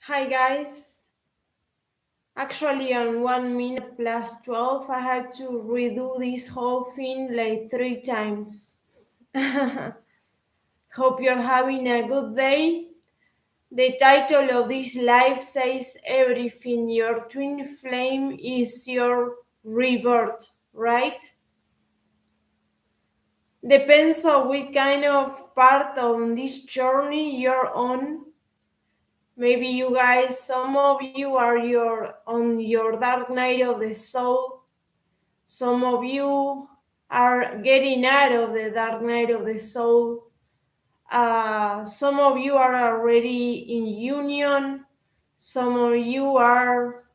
Hi guys. Actually, on 1 minute plus 12, I had to redo this whole thing like 3 times. Hope you're having a good day. The title of this live says everything. Your twin flame is your rebirth, right? Depends on what kind of part of this journey you're on. Maybe you guys, some of you are on your dark night of the soul. Some of you are getting out of the dark night of the soul. Some of you are already in union. Some of you are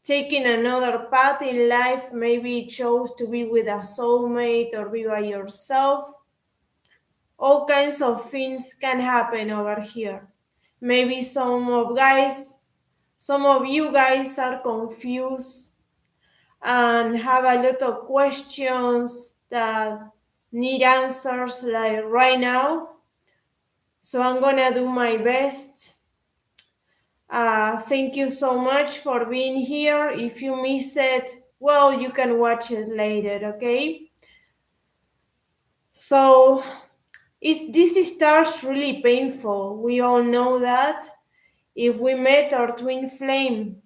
taking another path in life. Maybe you chose to be with a soulmate or be by yourself. All kinds of things can happen over here. Maybe some of you guys are confused and have a lot of questions that need answers like right now. So I'm gonna do my best. Thank you so much for being here. If you miss it, well, you can watch it later, okay? So this starts really painful. We all know that. If we met our twin flame.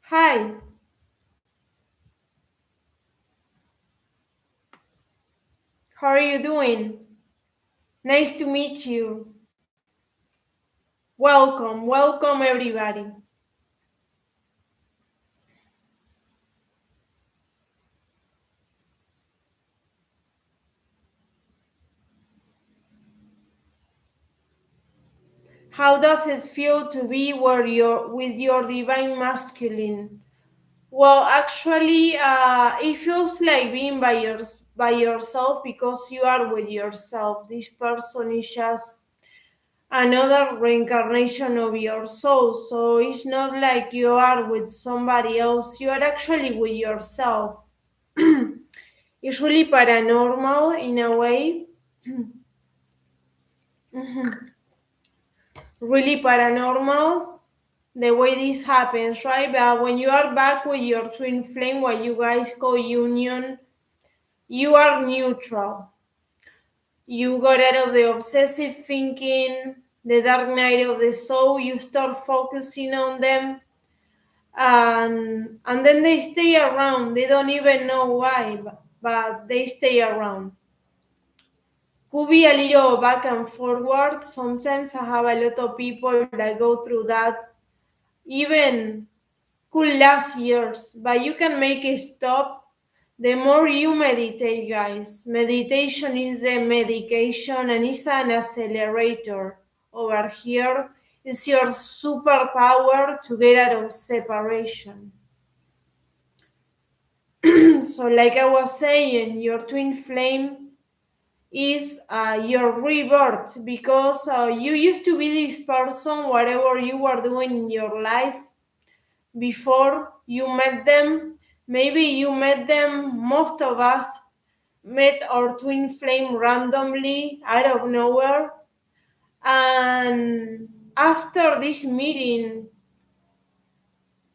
Hi. How are you doing? Nice to meet you. Welcome everybody. How does it feel to be where you're with your divine masculine? Well, actually, it feels like being by yourself because you are with yourself. This person is just another reincarnation of your soul. So it's not like you are with somebody else. You are actually with yourself. It's really paranormal in a way. Really paranormal the way this happens, right? But when you are back with your twin flame, what you guys call union, you are neutral. You got out of the obsessive thinking, the dark night of the soul, you start focusing on them, and then they stay around. They don't even know why, but they stay around. Could be a little back and forward. Sometimes I have a lot of people that go through that, even could last years, but you can make it stop the more you meditate, guys. Meditation is the medication and it's an accelerator. Over here is your superpower to get out of separation. So like I was saying, your twin flame is your rebirth because you used to be this person, whatever you were doing in your life before you met them. Maybe you met them, most of us met our twin flame randomly out of nowhere. And after this meeting,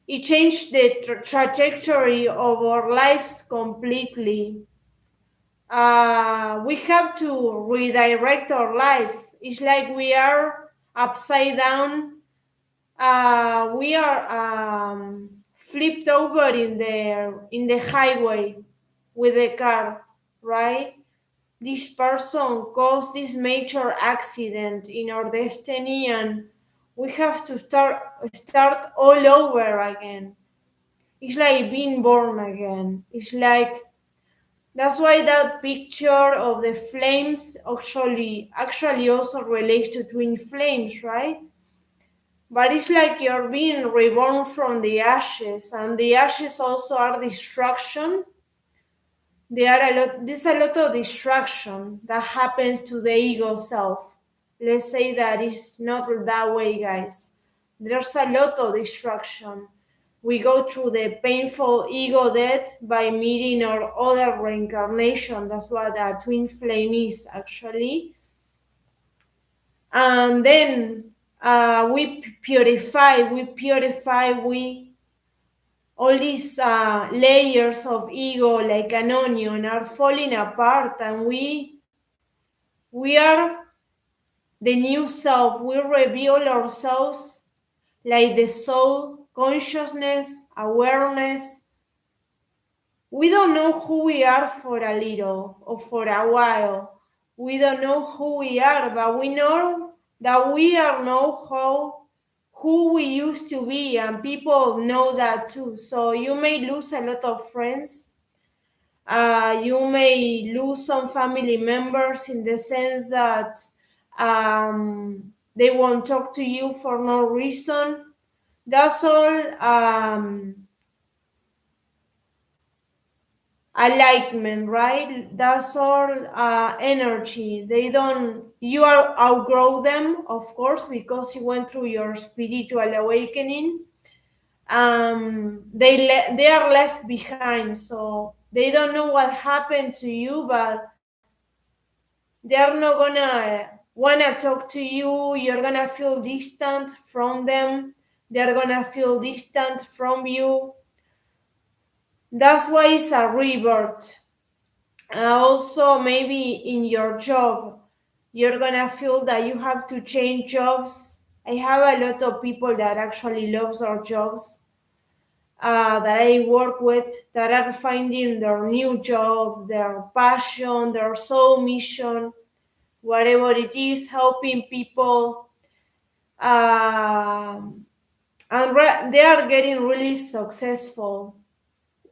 it changed the trajectory of our lives completely. We have to redirect our life. It's like we are upside down. We are flipped over in the highway with the car, right? This person caused this major accident in our destiny, and we have to start all over again. It's like being born again. It's like that's why that picture of the flames actually also relates to twin flames, right? But it's like you're being reborn from the ashes, and the ashes also are destruction. There's a lot of destruction that happens to the ego self. Let's say that it's not that way, guys. There's a lot of destruction. We go through the painful ego death by meeting our other reincarnation. That's what a twin flame is, actually. And then we purify, we all these layers of ego like an onion are falling apart, and we are the new self. We reveal ourselves like the soul, consciousness, awareness. We don't know who we are for a little or for a while. We don't know who we are, but we know that we are know who we used to be, and people know that too. So you may lose a lot of friends. You may lose some family members in the sense that they won't talk to you for no reason. That's all alignment, right? That's all energy. They don't, you are outgrow them, of course, because you went through your spiritual awakening. They are left behind, so they don't know what happened to you, but they're not gonna wanna talk to you. You're gonna feel distant from them. They're gonna feel distant from you. That's why it's a rebirth. Also, maybe in your job, you're gonna feel that you have to change jobs. I have a lot of people that actually loves their jobs, that I work with, that are finding their new job, their passion, their soul mission, whatever it is, helping people. They are getting really successful.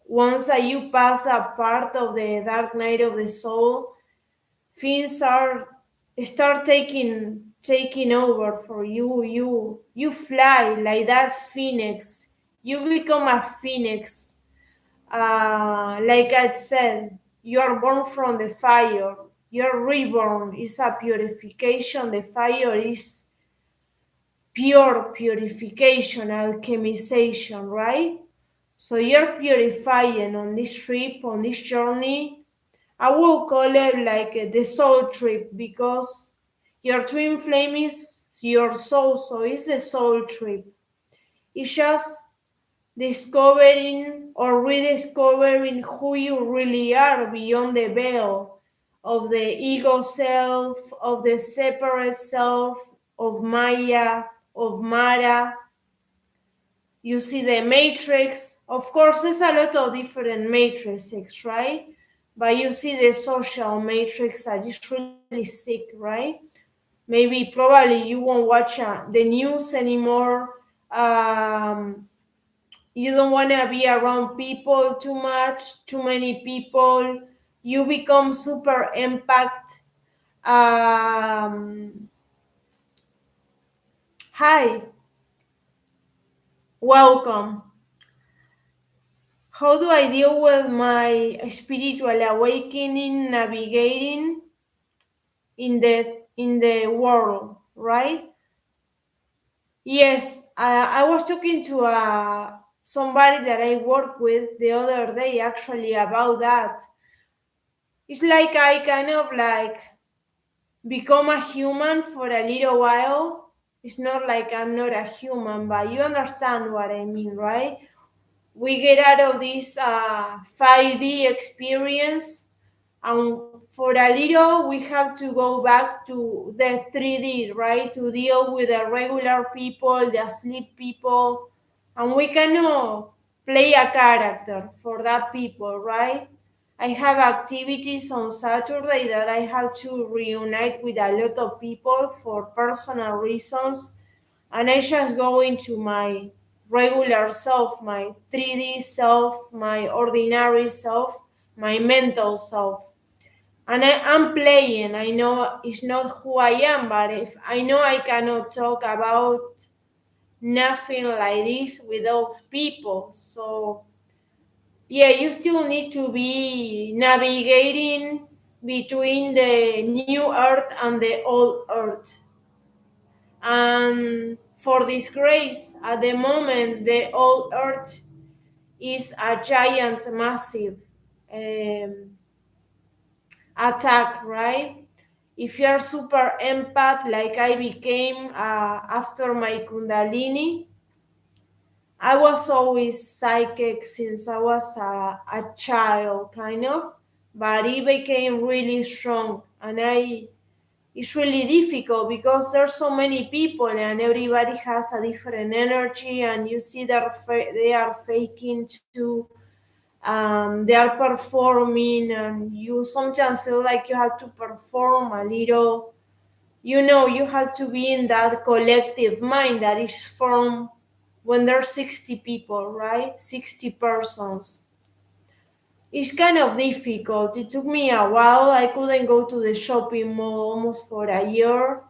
Once that you pass a part of the dark night of the soul, things are start taking over for you. You fly like that phoenix. You become a phoenix. Like I said, you are born from the fire. Your reborn is a purification. The fire is pure purification, alchemization, right? So you're purifying on this trip, on this journey. I will call it like the soul trip, because your twin flame is your soul, so it's a soul trip. It's just discovering or rediscovering who you really are beyond the veil of the ego self, of the separate self, of Maya, of Mara. You see the matrix. Of course, there's a lot of different matrices, right? But you see the social matrix that is really sick, right? Maybe probably you won't watch the news anymore. You don't want to be around people too much, too many people. You become super impact. Hi, welcome. How do I deal with my spiritual awakening, navigating in the world, right? Yes, I was talking to somebody that I work with the other day actually about that. It's like I kind of like become a human for a little while. It's not like I'm not a human, but you understand what I mean, right? We get out of this 5D experience, and for a little we have to go back to the 3D, right, to deal with the regular people, the asleep people, and we cannot play a character for that people, right? I have activities on Saturday that I have to reunite with a lot of people for personal reasons, and I just go into my regular self, my 3D self, my ordinary self, my mental self. And I'm playing. I know it's not who I am, but if I know I cannot talk about nothing like this with those people. So yeah, you still need to be navigating between the new earth and the old earth. And for disgrace, at the moment, the old earth is a giant, massive um, attack, right? If you're super empath, like I became after my Kundalini, I was always psychic since I was a child, kind of, but it became really strong, and it's really difficult because there's so many people and everybody has a different energy, and you see that they are faking too. They are performing, and you sometimes feel like you have to perform a little. You have to be in that collective mind that is formed when there's 60 people, right? 60 persons. It's kind of difficult. It took me a while. I couldn't go to the shopping mall almost for a year.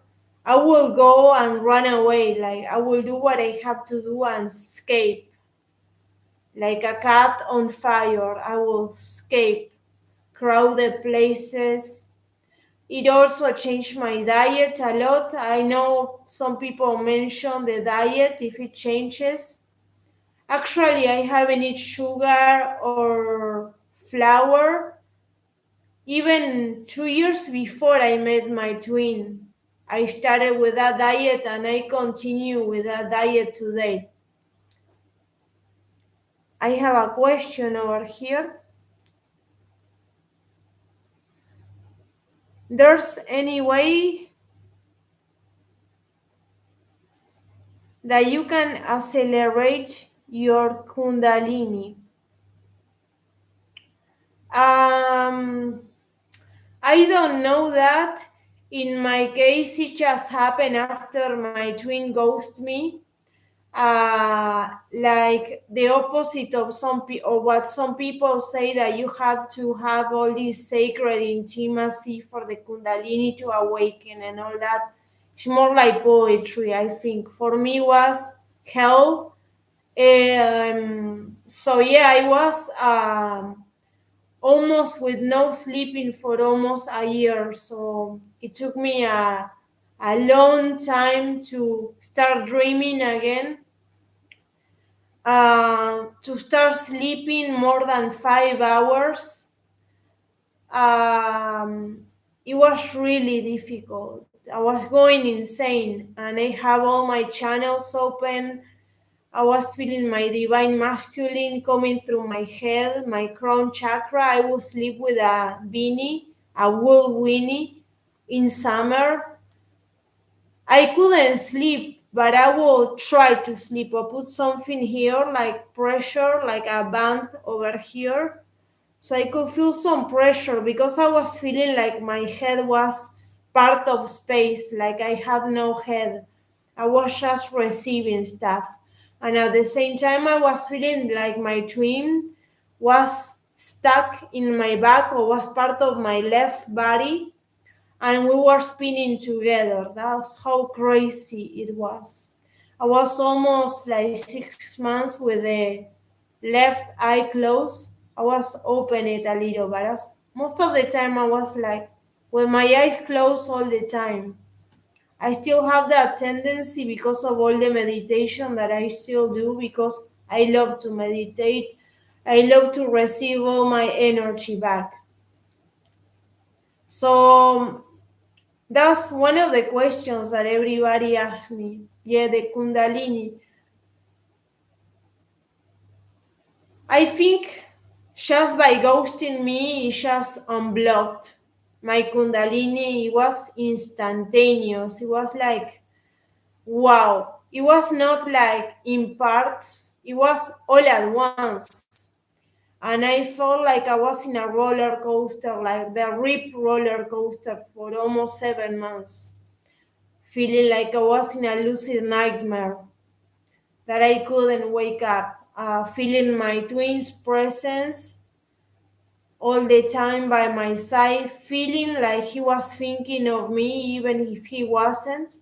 I will go and run away. Like, I will do what I have to do and escape. Like a cat on fire, I will escape crowded places. It also changed my diet a lot. I know some people mention the diet if it changes. Actually, I haven't eaten sugar or flour even 2 years before I met my twin. I started with that diet and I continue with that diet today. I have a question over here. There's any way that you can accelerate your Kundalini? Um, I don't know that. In my case, it just happened after my twin ghosted me. Like the opposite of or what some people say, that you have to have all this sacred intimacy for the Kundalini to awaken and all that. It's more like poetry, I think. For me, was hell. So yeah, I was almost with no sleeping for almost a year. So it took me a long time to start dreaming again, to start sleeping more than 5 hours. Um, it was really difficult. I was going insane, and I have all my channels open. I was feeling my divine masculine coming through my head, my crown chakra. I would sleep with a beanie, a wool weenie in summer. I couldn't sleep, but I will try to sleep. I put something here, like pressure, like a band over here, so I could feel some pressure because I was feeling like my head was part of space, like I had no head. I was just receiving stuff. And at the same time, I was feeling like my twin was stuck in my back or was part of my left body, and we were spinning together. That's how crazy it was. I was almost like 6 months with the left eye closed. I was open it a little, but most of the time I was like with my eyes closed all the time. I still have that tendency because of all the meditation that I still do, because I love to meditate. I love to receive all my energy back. So that's one of the questions that everybody asks me. Yeah, the Kundalini. I think just by ghosting me, it just unblocked my Kundalini. It was instantaneous. It was like, wow. It was not like in parts, it was all at once. And I felt like I was in a roller coaster, like the RIP roller coaster, for almost 7 months, feeling like I was in a lucid nightmare that I couldn't wake up, feeling my twin's presence all the time by my side, feeling like he was thinking of me even if he wasn't,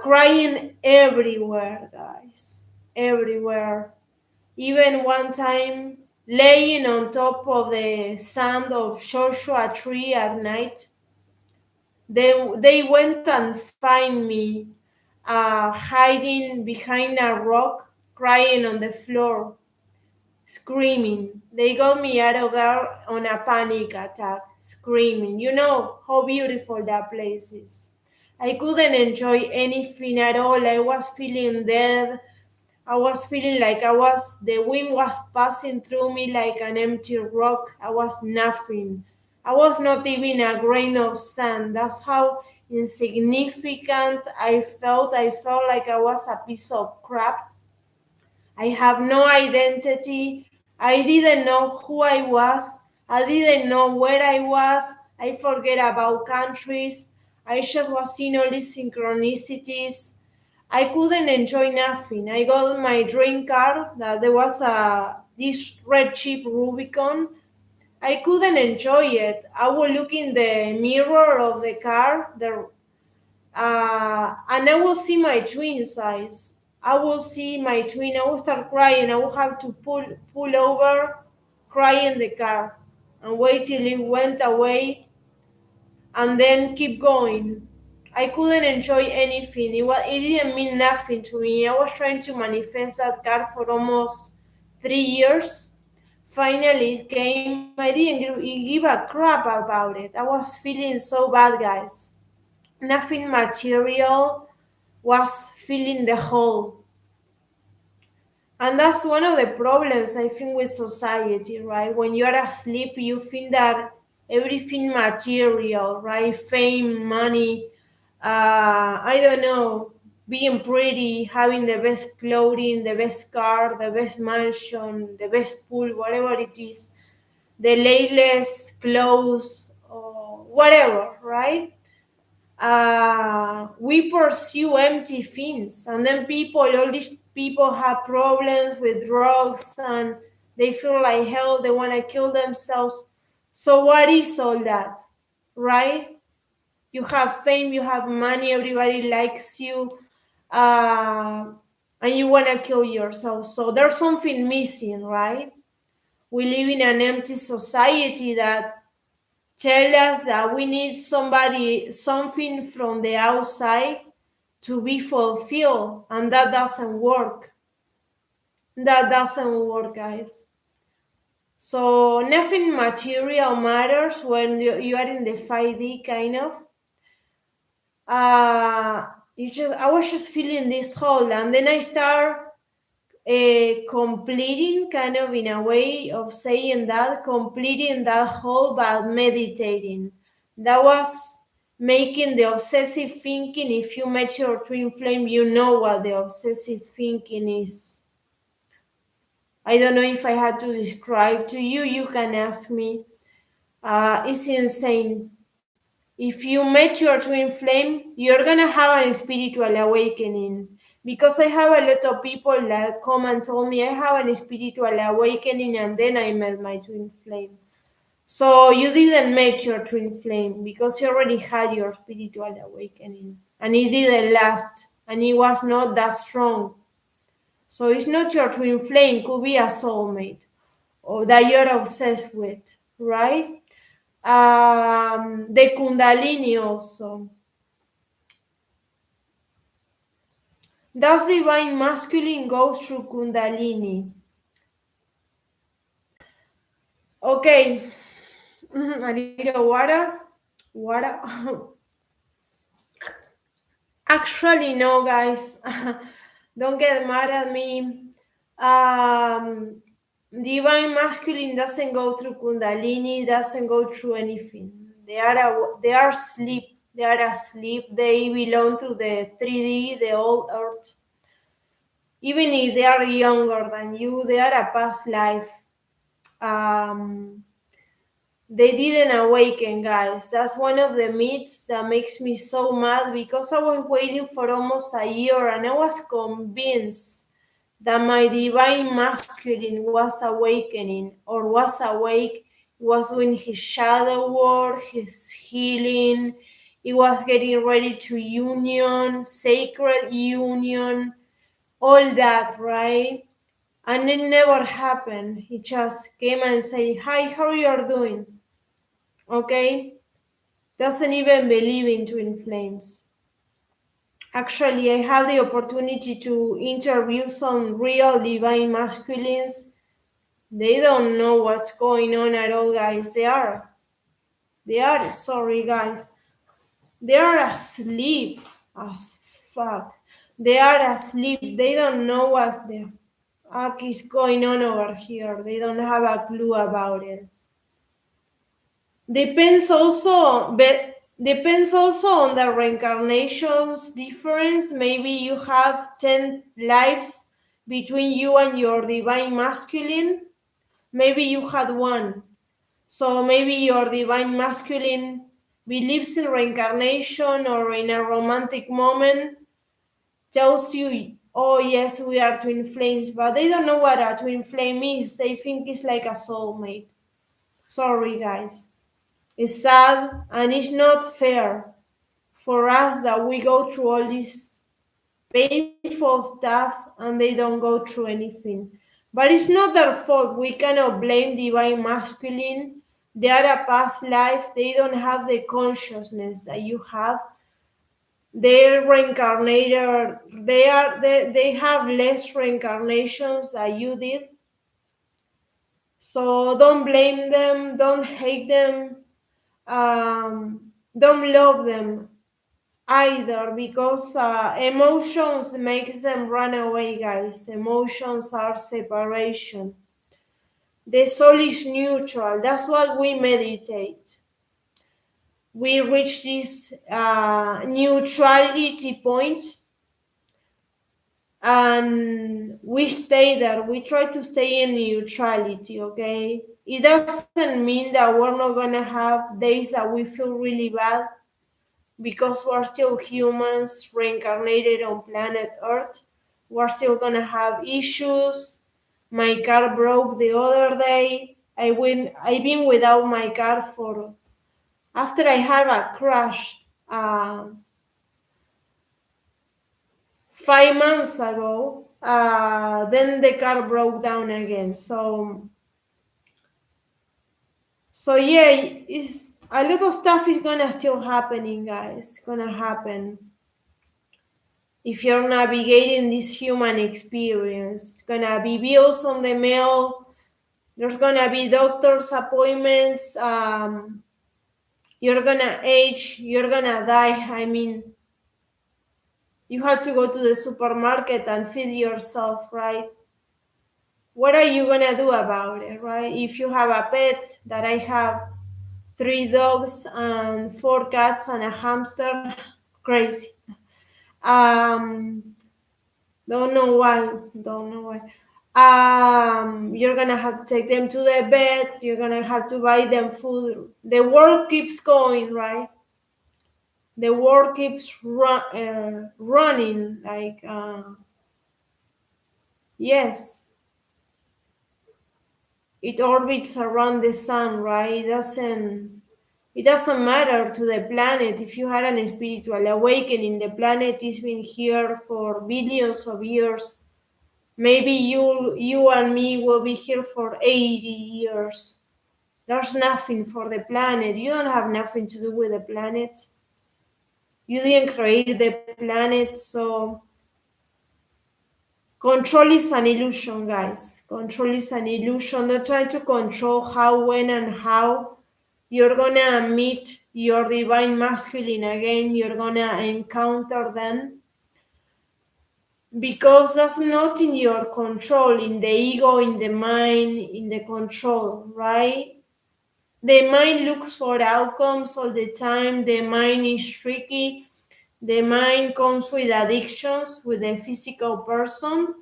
crying everywhere, guys, everywhere. Even one time laying on top of the sand of Joshua tree at night, they went and find me hiding behind a rock, crying on the floor. screaming. They got me out of there on a panic attack, screaming. You know how beautiful that place is. I couldn't enjoy anything at all. I was feeling dead. I was feeling like the wind was passing through me like an empty rock. I was nothing. I was not even a grain of sand. That's how insignificant I felt. I felt like I was a piece of crap. I have no identity. I didn't know who I was. I didn't know where I was. I forget about countries. I just was seeing all these synchronicities. I couldn't enjoy nothing. I got my dream car that there was this red cheap Rubicon. I couldn't enjoy it. I would look in the mirror of the car, and I will see my twin size. I will see my twin. I will start crying. I will have to pull over, cry in the car, and wait till it went away, and then keep going. I couldn't enjoy anything. It didn't mean nothing to me. I was trying to manifest that car for almost 3 years. Finally, it came. I didn't give a crap about it. I was feeling so bad, guys. Nothing material was filling the hole. And that's one of the problems, I think, with society, right? When you're asleep, you think that everything material, right? Fame, money, I don't know, being pretty, having the best clothing, the best car, the best mansion, the best pool, whatever it is, the latest clothes, or whatever, right? We pursue empty things, and then all these people have problems with drugs, and they feel like hell. They want to kill themselves. So what is all that, right? You have fame, you have money, everybody likes you, and you want to kill yourself. So there's something missing, right? We live in an empty society that tell us that we need something from the outside to be fulfilled, and that doesn't work. That doesn't work, guys. So nothing material matters when you are in the 5D kind of. I was just feeling this hole, and then I start completing, kind of in a way of saying that, completing that whole by meditating. That was making the obsessive thinking. If you met your twin flame, you know what the obsessive thinking is. I don't know if I had to describe to you. You can ask me. It's insane. If you met your twin flame, you're gonna have a spiritual awakening. Because I have a lot of people that come and told me I have a spiritual awakening, and then I met my twin flame. So you didn't meet your twin flame because you already had your spiritual awakening, and it didn't last, and it was not that strong. So it's not your twin flame, it could be a soulmate or that you're obsessed with, right? The Kundalini also. Does divine masculine go through Kundalini? Okay, a little water. Water. Actually, no, guys. Don't get mad at me. Divine masculine doesn't go through Kundalini, doesn't go through anything. They are asleep. They are asleep. They belong to the 3D, the old earth. Even if they are younger than you, they are a past life. They didn't awaken, guys. That's one of the myths that makes me so mad, because I was waiting for almost a year and I was convinced that my divine masculine was awakening or was awake, was doing his shadow work, his healing. He was getting ready to union, sacred union, all that, right? And it never happened. He just came and said, "Hi, how you doing?" Okay? Doesn't even believe in twin flames. Actually, I had the opportunity to interview some real divine masculines, They don't know what's going on at all, guys. Sorry, guys. They are asleep as fuck. They are asleep. They don't know what the fuck is going on over here. They don't have a clue about it. Depends also on the reincarnations difference. Maybe you have 10 lives between you and your divine masculine. Maybe you had one. So maybe your divine masculine believes in reincarnation, or in a romantic moment tells you, oh yes, we are twin flames, but they don't know what a twin flame is. They think it's like a soulmate. Sorry, guys. It's sad and it's not fair for us that we go through all this painful stuff and they don't go through anything. But it's not their fault. We cannot blame divine masculine. They are a past life. They don't have the consciousness that you have. They're reincarnated. They have less reincarnations than you did. So don't blame them. Don't hate them. Don't love them either, because emotions makes them run away, guys. Emotions are separation. The soul is neutral. That's what we meditate. We reach this neutrality point and we stay there. We try to stay in neutrality, okay? It doesn't mean that we're not gonna have days that we feel really bad, because we're still humans reincarnated on planet Earth. We're still gonna have issues. My car broke the other day. I've been without my car after I had a crash 5 months ago. Then the car broke down again. So yeah, it's a lot of stuff is gonna still happening, guys. It's gonna happen. If you're navigating this human experience, it's gonna be bills on the mail. There's gonna be doctor's appointments. You're gonna age. You're gonna die. I mean, you have to go to the supermarket and feed yourself, right? What are you gonna do about it, right? If you have a pet, that I have 3 dogs and 4 cats and a hamster, crazy. Don't know why. You're gonna have to take them to the vet. You're gonna have to buy them food. The world keeps going, right? The world keeps running. Like, yes, it orbits around the sun, right? It doesn't matter to the planet. If you had an spiritual awakening, the planet has been here for billions of years. Maybe you and me will be here for 80 years. There's nothing for the planet. You don't have nothing to do with the planet. You didn't create the planet, so control is an illusion, guys. Control is an illusion. Don't try to control how, when, and how you're gonna meet your divine masculine again. You're gonna encounter them, because that's not in your control, in the ego, in the mind, in the control, right? The mind looks for outcomes all the time. The mind is tricky. The mind comes with addictions with the physical person.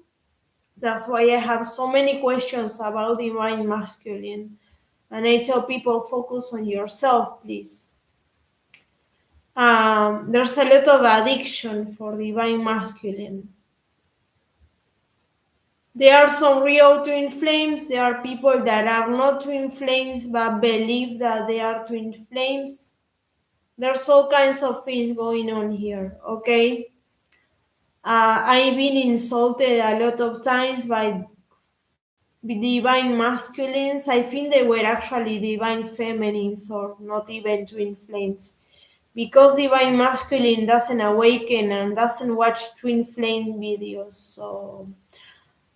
That's why I have so many questions about divine masculine. And I tell people, focus on yourself, please. There's a lot of addiction for divine masculine. There are some real twin flames. There are people that are not twin flames but believe that they are twin flames. There's all kinds of things going on here, okay? I've been insulted a lot of times by divine masculines. I think they were actually divine feminines, or not even twin flames. Because divine masculine doesn't awaken and doesn't watch twin flame videos. So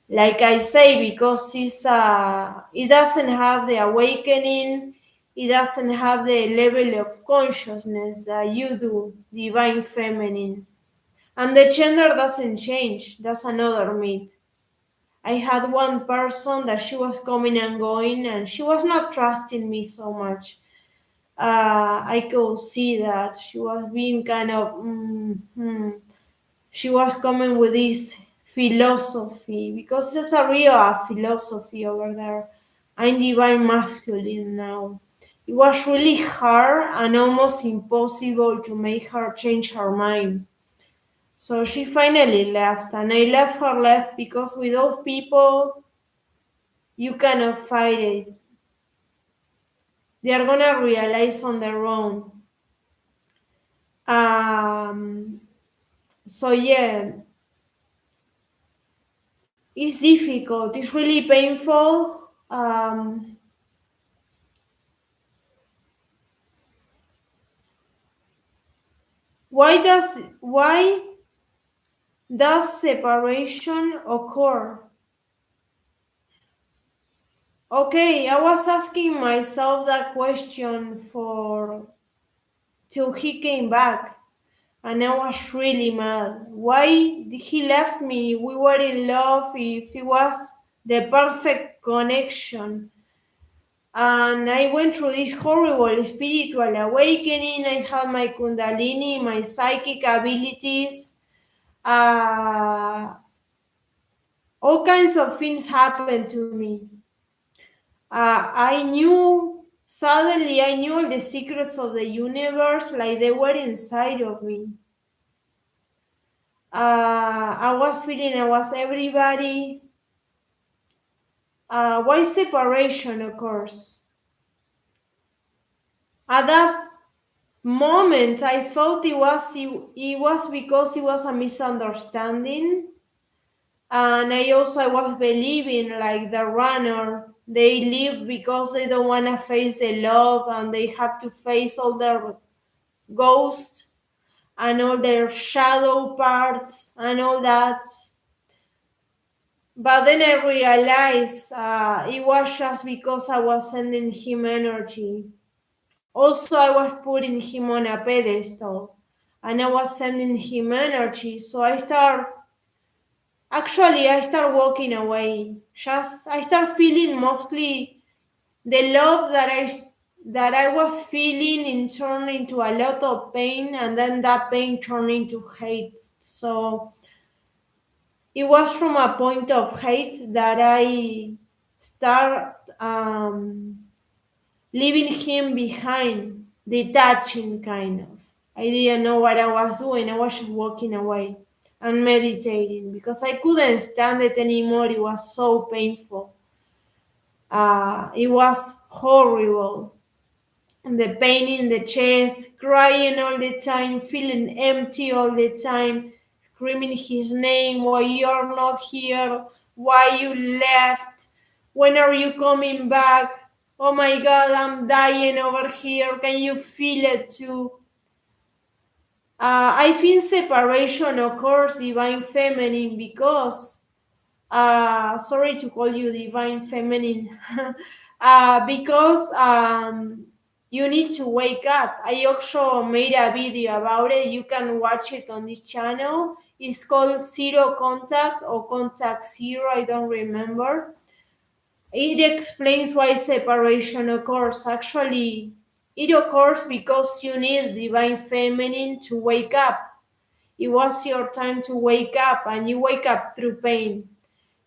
Like I say, because it doesn't have the awakening, it doesn't have the level of consciousness that you do, divine feminine. And the gender doesn't change. That's another myth. I had one person that she was coming and going, and she was not trusting me so much. I could see that she was being kind of, she was coming with this philosophy, because there's a real philosophy over there. I'm divine masculine now. It was really hard and almost impossible to make her change her mind. So she finally left, and I left her left because with those people, you cannot fight it. They are gonna realize on their own. Um, so yeah, it's difficult. It's really painful. Why does separation occur? Okay, I was asking myself that question for till he came back, and I was really mad. Why did he left me? We were in love. If it was the perfect connection, and I went through this horrible spiritual awakening. I had my kundalini, my psychic abilities. All kinds of things happened to me. Suddenly I knew all the secrets of the universe, like they were inside of me. I was feeling I was everybody. Why separation occurs? At that moment, I felt it was because it was a misunderstanding, and I was believing like the runner. They leave because they don't want to face the love, and they have to face all their ghosts and all their shadow parts and all that. But then I realized it was just because I was sending him energy. Also, I was putting him on a pedestal, and I was sending him energy. So I start walking away. I start feeling mostly the love that I was feeling in turned into a lot of pain, and then that pain turned into hate. So it was from a point of hate that I start leaving him behind, detaching kind of. I didn't know what I was doing. I was just walking away and meditating because I couldn't stand it anymore. It was so painful. It was horrible. And the pain in the chest, crying all the time, feeling empty all the time, screaming his name, why you're not here, why you left, when are you coming back? Oh my God, I'm dying over here. Can you feel it too? I think separation occurs divine feminine because sorry to call you divine feminine, because you need to wake up. I also made a video about it. You can watch it on this channel. It's called Zero Contact or Contact Zero. I don't remember. It explains why separation occurs. Actually, it occurs because you need divine feminine to wake up. It was your time to wake up, and you wake up through pain.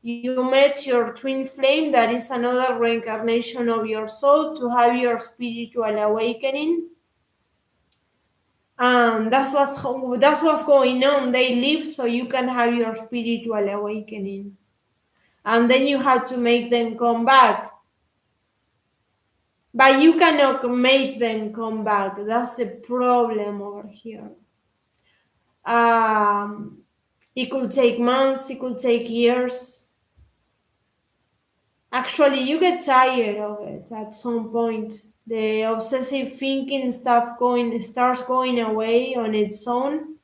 You met your twin flame, that is another reincarnation of your soul, to have your spiritual awakening. And that's what's going on. They live so you can have your spiritual awakening. And then you have to make them come back. But you cannot make them come back. That's the problem over here. It could take months, it could take years. Actually, you get tired of it at some point. The obsessive thinking stuff starts going away on its own.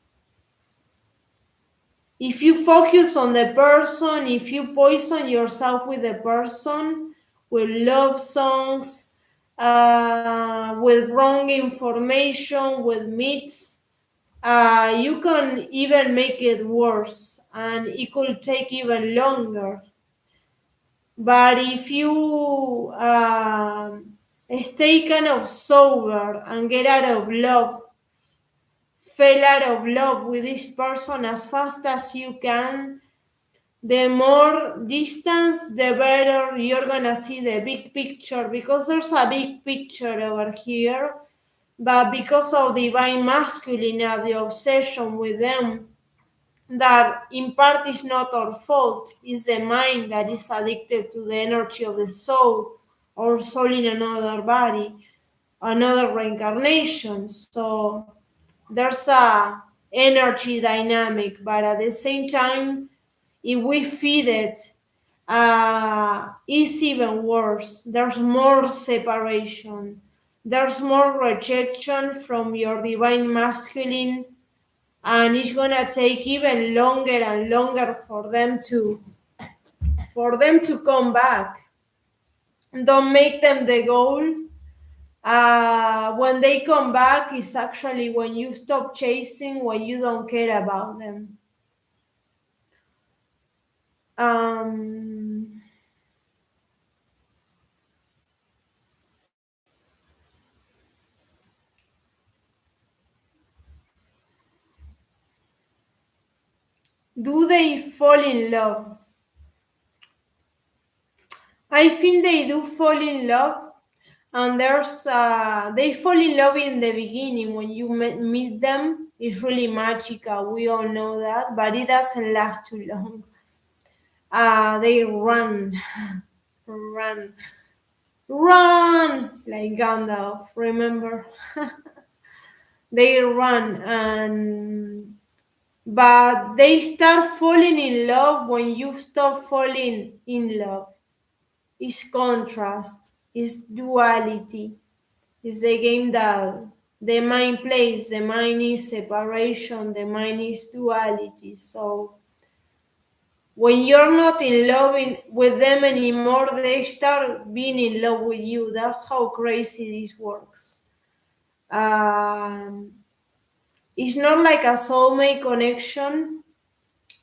If you focus on the person, if you poison yourself with the person, with love songs, with wrong information, with myths, you can even make it worse, and it could take even longer. But if you stay kind of sober and get out of love, fell out of love with this person as fast as you can, the more distance, the better you're gonna see the big picture, because there's a big picture over here. But because of divine masculine and the obsession with them, that in part is not our fault, it's the mind that is addicted to the energy of the soul, or soul in another body, another reincarnation. So there's a energy dynamic, but at the same time, if we feed it, it's even worse. There's more separation, there's more rejection from your divine masculine, and it's gonna take even longer and longer for them to come back. Don't make them the goal. When they come back, it's actually when you stop chasing, when you don't care about them. Do they fall in love? I think they do fall in love, and they fall in love in the beginning when you meet them. It's really magical. We all know that, but it doesn't last too long. They run, run, run like Gandalf. Remember, they run, but they start falling in love when you stop falling in love. It's contrast, it's duality, it's a game that the mind plays. The mind is separation, the mind is duality. So when you're not in love with them anymore, they start being in love with you. That's how crazy this works. It's not like a soulmate connection,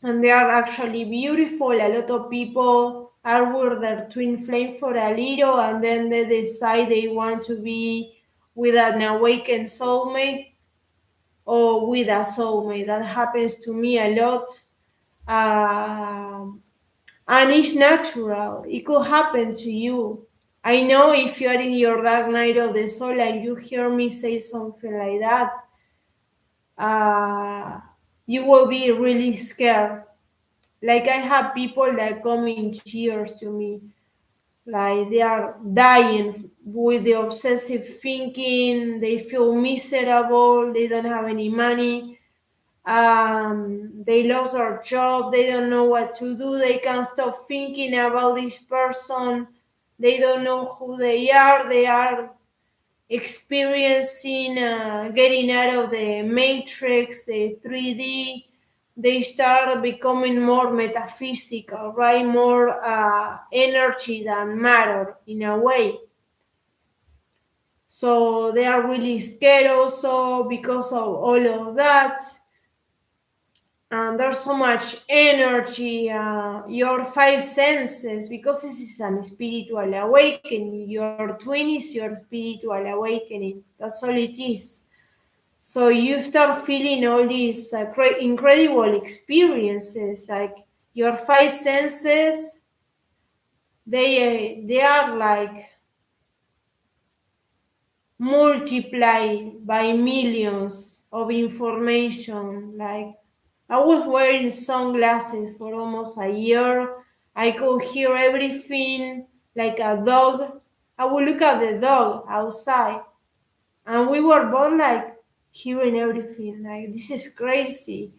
and they are actually beautiful. A lot of people are with their twin flame for a little, and then they decide they want to be with an awakened soulmate or with a soulmate. That happens to me a lot. And it's natural. It could happen to you. I know if you're in your dark night of the soul and you hear me say something like that, you will be really scared. Like, I have people that come in tears to me, like they are dying with the obsessive thinking. They feel miserable. They don't have any money. They lost their job. They don't know what to do. They can't stop thinking about this person. They don't know who they are. They are experiencing getting out of the matrix, the 3D. They start becoming more metaphysical, right? More energy than matter in a way. So they are really scared also because of all of that. And there's so much energy, your five senses, because this is an spiritual awakening. Your twin is your spiritual awakening. That's all it is. So you start feeling all these incredible experiences, like your five senses. They are like multiplied by millions of information. Like, I was wearing sunglasses for almost a year. I could hear everything like a dog. I would look at the dog outside, and we were both like hearing everything. Like, this is crazy.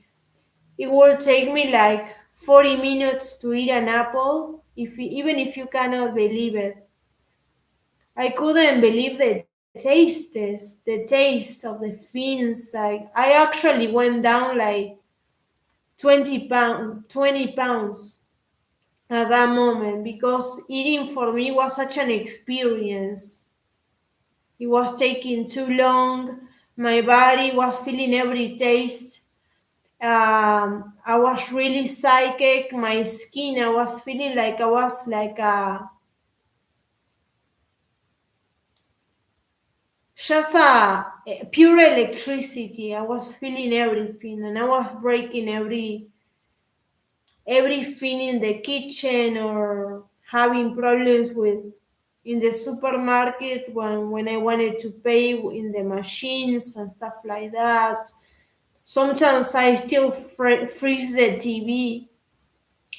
It will take me like 40 minutes to eat an apple, even if you cannot believe it. I couldn't believe the taste of the fins. Like, I actually went down like 20 pounds at that moment, because eating for me was such an experience. It was taking too long. My body was feeling every taste. I was really psychic. My skin, I was feeling like I was like just a pure electricity. I was feeling everything, and I was breaking everything in the kitchen, or having problems with in the supermarket when I wanted to pay in the machines and stuff like that. Sometimes I still freeze the TV.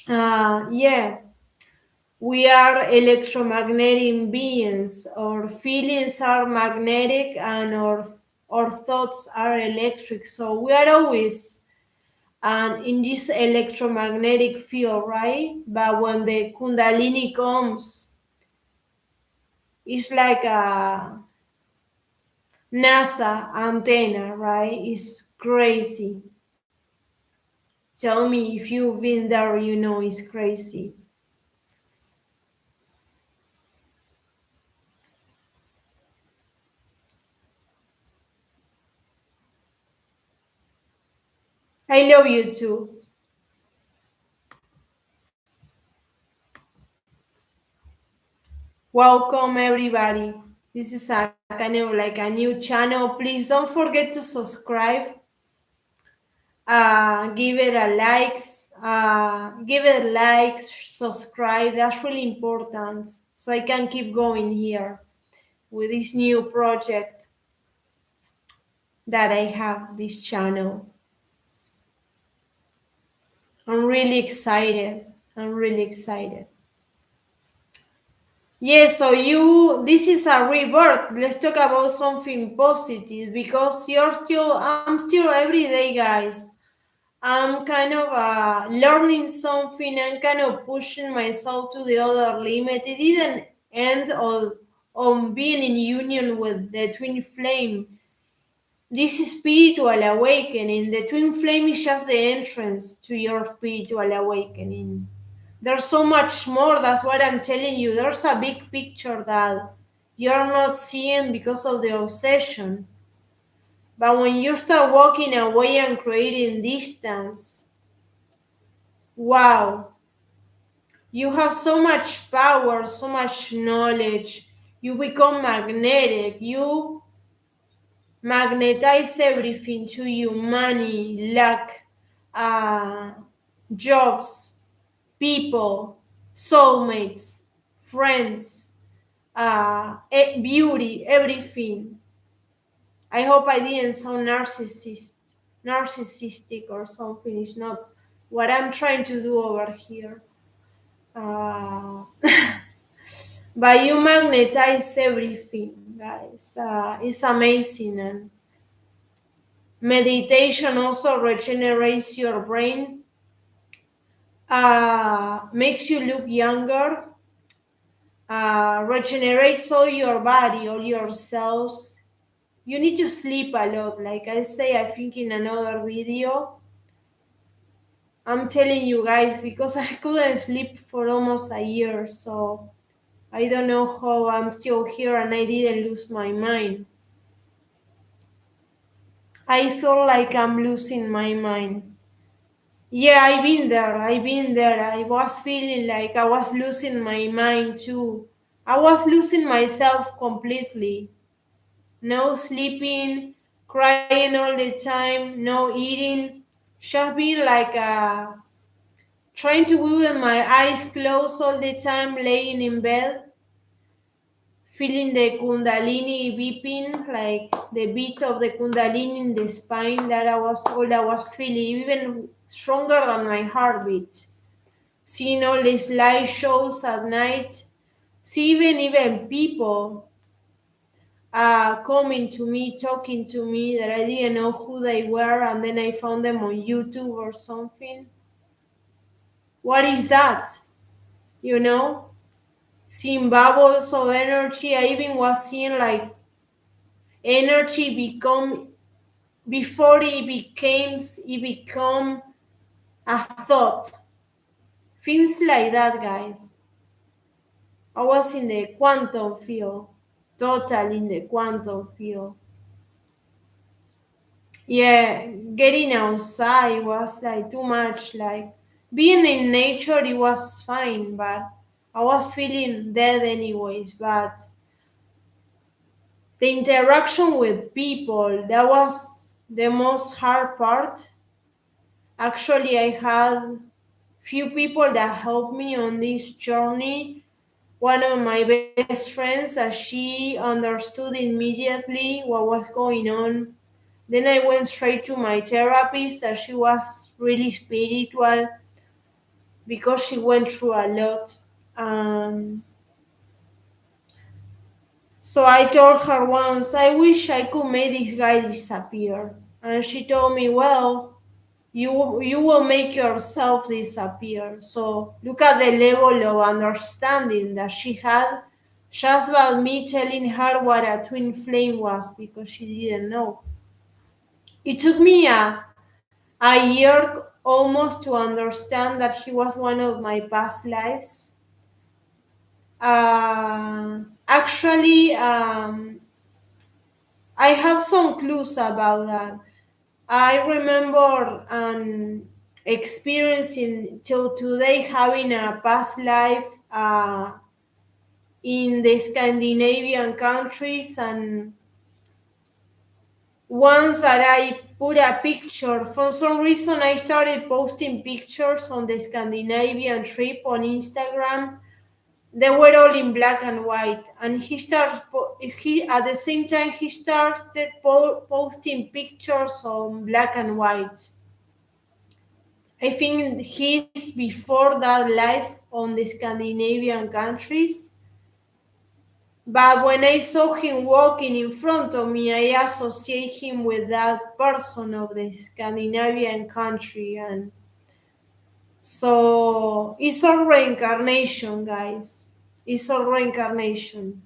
Yeah, we are electromagnetic beings. Our feelings are magnetic, and our thoughts are electric. So we are always in this electromagnetic field, right? But when the Kundalini comes, it's like a NASA antenna, right? It's crazy. Tell me if you've been there, you know it's crazy. I love you too. Welcome, everybody. This is a kind of like a new channel. Please don't forget to subscribe. Give it a likes. Give it likes. Subscribe. That's really important, so I can keep going here with this new project that I have. This channel. I'm really excited. I'm really excited. Yes, so this is a rebirth. Let's talk about something positive, because I'm still every day, guys. I'm kind of learning something and kind of pushing myself to the other limit. It didn't end on being in union with the twin flame. This is spiritual awakening. The twin flame is just the entrance to your spiritual awakening. There's so much more. That's what I'm telling you. There's a big picture that you're not seeing because of the obsession. But when you start walking away and creating distance, wow, you have so much power, so much knowledge. You become magnetic. You magnetize everything to you: money, luck, uh, jobs, people, soulmates, friends, beauty, everything. I hope I didn't sound narcissistic or something. It's not what I'm trying to do over here. Uh, but you magnetize everything, guys. It's amazing. And meditation also regenerates your brain, makes you look younger, regenerates all your body, all your cells. You need to sleep a lot. Like I say, I think in another video, I'm telling you guys, because I couldn't sleep for almost a year. So I don't know how I'm still here and I didn't lose my mind. I feel like I'm losing my mind. Yeah, I've been there. I've been there. I was feeling like I was losing my mind too. I was losing myself completely. No sleeping, crying all the time, no eating. Just being like trying to be with my eyes closed all the time, laying in bed, feeling the kundalini beeping, like the beat of the kundalini in the spine. That I was all I was feeling, even stronger than my heartbeat. Seeing all these live shows at night, see even people coming to me, talking to me that I didn't know who they were, and then I found them on YouTube or something. What is that? You know? Seeing bubbles of energy. I even was seeing like energy become, before it become a thought. Things like that, guys. I was in the quantum field, totally in the quantum field. Yeah, getting outside was like too much. Like being in nature, it was fine, but I was feeling dead anyways. But the interaction with people, that was the most hard part. Actually, I had few people that helped me on this journey. One of my best friends, she understood immediately what was going on. Then I went straight to my therapist, she was really spiritual because she went through a lot. So I told her once, I wish I could make this guy disappear. And she told me, well, you will make yourself disappear. So look at the level of understanding that she had just by me telling her what a twin flame was, because she didn't know. It took me a year almost to understand that he was one of my past lives. Actually, I have some clues about that. I remember experiencing till today having a past life in the Scandinavian countries, and once that I put a picture, for some reason I started posting pictures on the Scandinavian trip on Instagram. They were all in black and white, and he at the same time he started posting pictures on black and white. I think he's before that life on the Scandinavian countries. But when I saw him walking in front of me, I associate him with that person of the Scandinavian country. And so it's a reincarnation, guys. It's a reincarnation.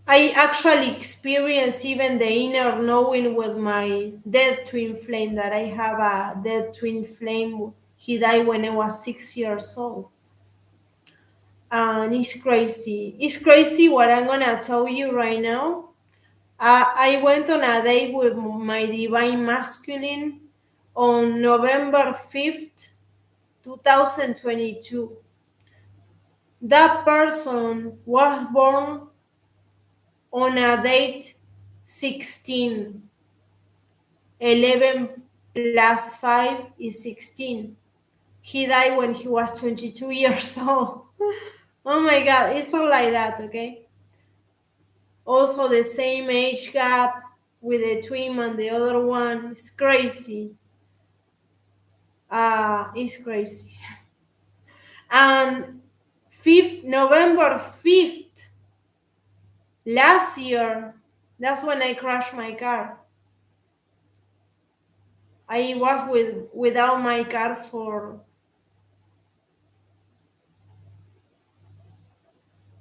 I actually experienced even the inner knowing with my dead twin flame, that I have a dead twin flame. He died when I was 6 years old. And it's crazy. It's crazy what I'm gonna tell you right now. I went on a date with my divine masculine on November 5th, 2022. That person was born on a date 16. 11 plus 5 is 16. He died when he was 22 years old. Oh my God, it's all like that, okay? Also, the same age gap with the twin and the other one. It's crazy. It's crazy. And November 5th, last year, that's when I crashed my car. I was without my car for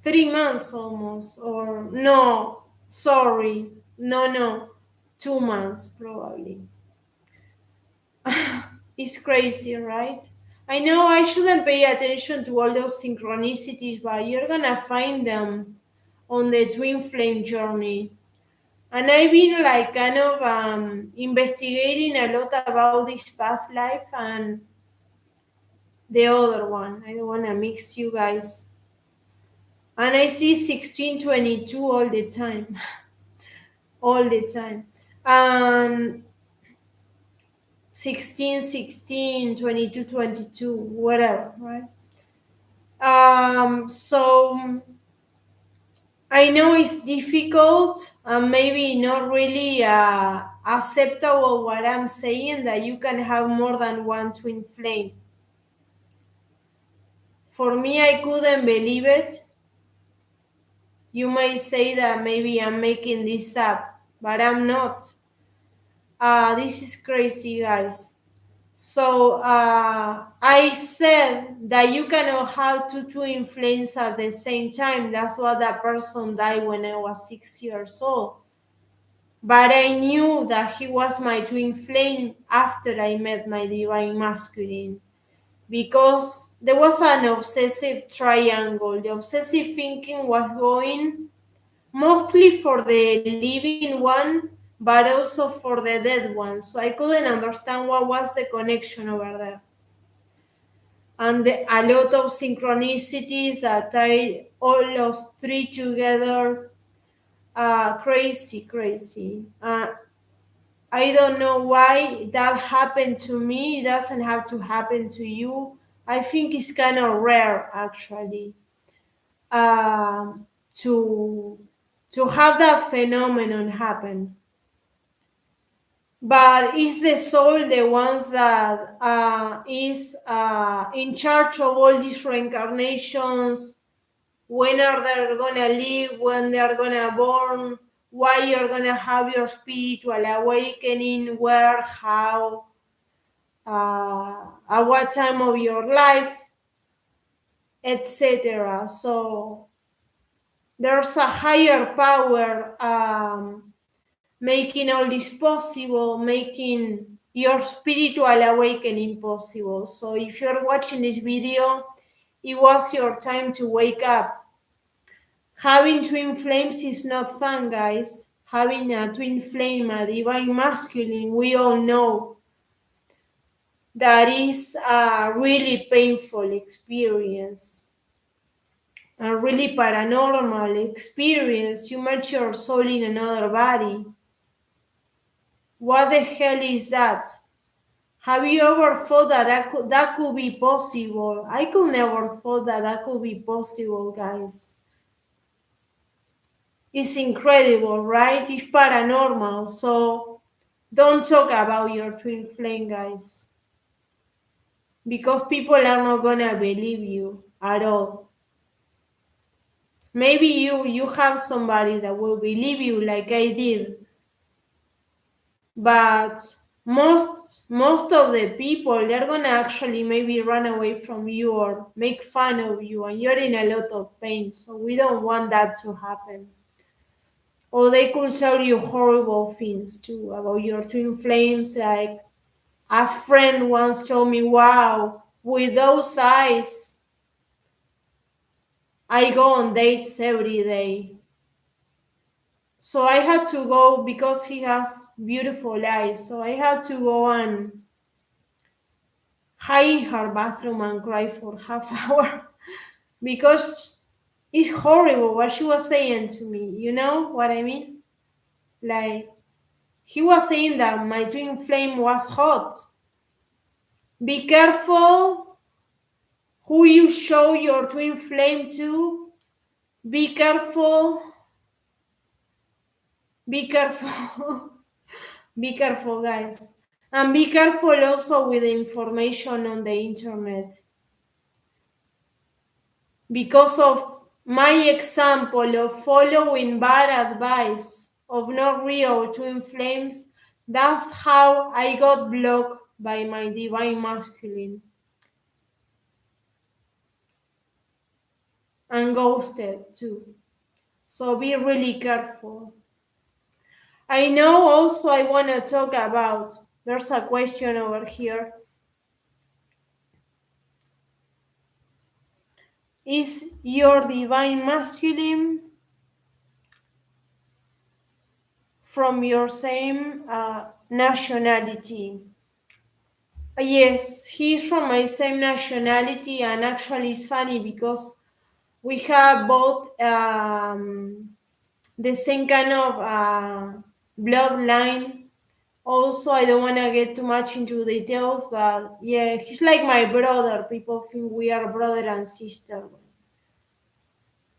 3 months almost, or no, sorry, no, 2 months probably. It's crazy, right? I know I shouldn't pay attention to all those synchronicities, but you're gonna find them on the twin flame journey. And I've been like kind of investigating a lot about this past life and the other one. I don't want to mix you guys. And I see 1622 all the time. All the time. And 16, 16, 22, 22, whatever, right? So I know it's difficult and maybe not really acceptable what I'm saying, that you can have more than one twin flame. For me, I couldn't believe it. You may say that maybe I'm making this up, but I'm not. This is crazy, guys. So I said that you cannot have two twin flames at the same time. That's why that person died when I was 6 years old. But I knew that he was my twin flame after I met my divine masculine, because there was an obsessive triangle. The obsessive thinking was going mostly for the living one, but also for the dead one. So I couldn't understand what was the connection over there. And a lot of synchronicities that tied all those three together. Crazy. I don't know why that happened to me. It doesn't have to happen to you. I think it's kind of rare, actually, um, to to have that phenomenon happen. But is the soul the ones that is in charge of all these reincarnations? When are they gonna live? When they are gonna born? Why you're gonna have your spiritual awakening? Where? How? At what time of your life, etc. So there's a higher power making all this possible, making your spiritual awakening possible. So if you're watching this video, it was your time to wake up. Having twin flames is not fun, guys. Having a twin flame, a divine masculine, we all know that is a really painful experience, a really paranormal experience. You met your soul in another body. What the hell is that? Have you ever thought that that could be possible? I could never thought that that could be possible, guys. It's incredible, right? It's paranormal. So don't talk about your twin flame, guys, because people are not gonna believe you at all. Maybe you have somebody that will believe you like I did, but most of the people, they're gonna actually maybe run away from you or make fun of you, and you're in a lot of pain. So we don't want that to happen. Or they could tell you horrible things too about your twin flames. Like a friend once told me, wow, with those eyes, I go on dates every day. So I had to go, because he has beautiful eyes. So I had to go and hide in her bathroom and cry for half hour because it's horrible what she was saying to me. You know what I mean? Like, he was saying that my twin flame was hot. Be careful who you show your twin flame to. Be careful. Be careful. Be careful, guys. And be careful also with the information on the internet. Because of my example of following bad advice of not real twin flames, that's how I got blocked by my divine masculine and ghosted too. So be really careful. I know also I want to talk about, there's a question over here. Is your divine masculine from your same nationality? Yes, he's from my same nationality, and actually it's funny because we have both the same kind of bloodline. Also, I don't want to get too much into details, but yeah, he's like my brother. People think we are brother and sister.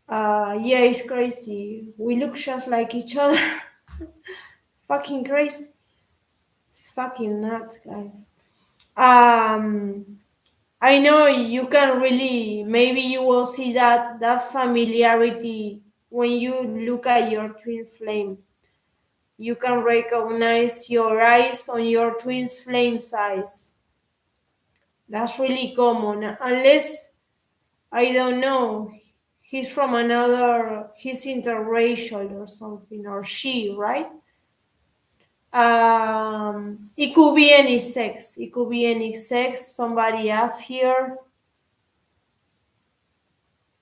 Yeah, it's crazy. We look just like each other. Fucking crazy. It's fucking nuts, guys. I know you can really, maybe you will see that familiarity when you look at your twin flame. You can recognize your eyes on your twin flame's eyes. That's really common, unless, I don't know, he's interracial or something, or she, right? It could be any sex. It could be any sex. Somebody asked here.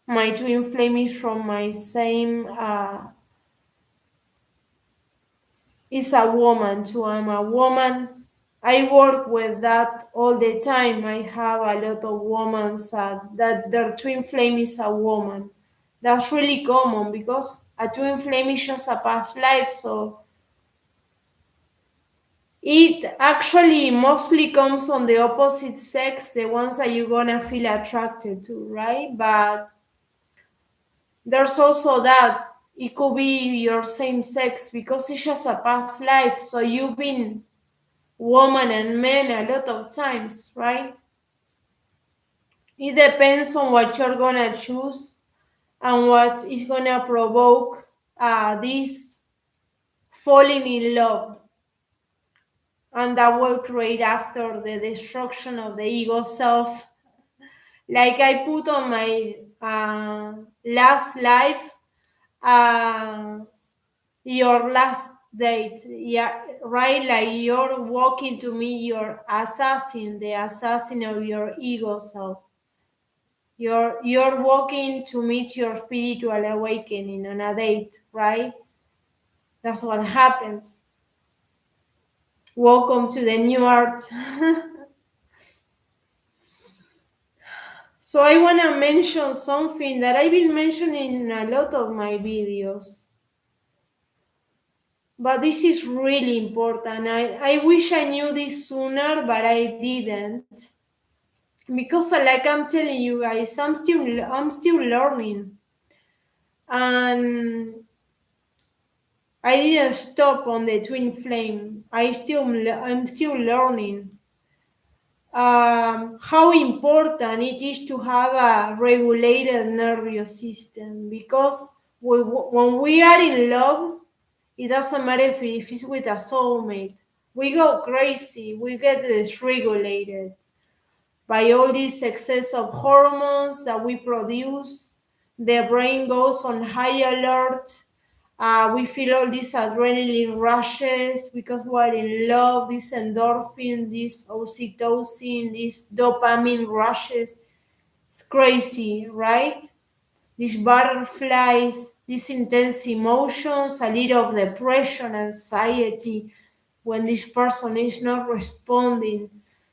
My twin flame is from my same. Is a woman too. I'm a woman. I work with that all the time. I have a lot of women that their twin flame is a woman. That's really common because a twin flame is just a past life. So it actually mostly comes on the opposite sex, the ones that you're gonna feel attracted to, right? But there's also that it could be your same sex because it's just a past life. So you've been woman and men a lot of times, right? It depends on what you're gonna choose and what is gonna provoke this falling in love, and that will create after the destruction of the ego self. Like I put on my last life, your last date, yeah, right? Like you're walking to meet your assassin, the assassin of your ego self. You're walking to meet your spiritual awakening on a date, right? That's what happens. Welcome to the new art. So I want to mention something that I've been mentioning in a lot of my videos. But this is really important. I wish I knew this sooner, but I didn't. Because like I'm telling you guys, I'm still learning. And I didn't stop on the twin flame. I'm still learning how important it is to have a regulated nervous system, because when we are in love, it doesn't matter if it's with a soulmate. We go crazy. We get dysregulated by all this excess of hormones that we produce. The brain goes on high alert. We feel all these adrenaline rushes because we're in love, this endorphin, this oxytocin, these dopamine rushes. It's crazy, right? These butterflies, these intense emotions, a little of depression, anxiety when this person is not responding.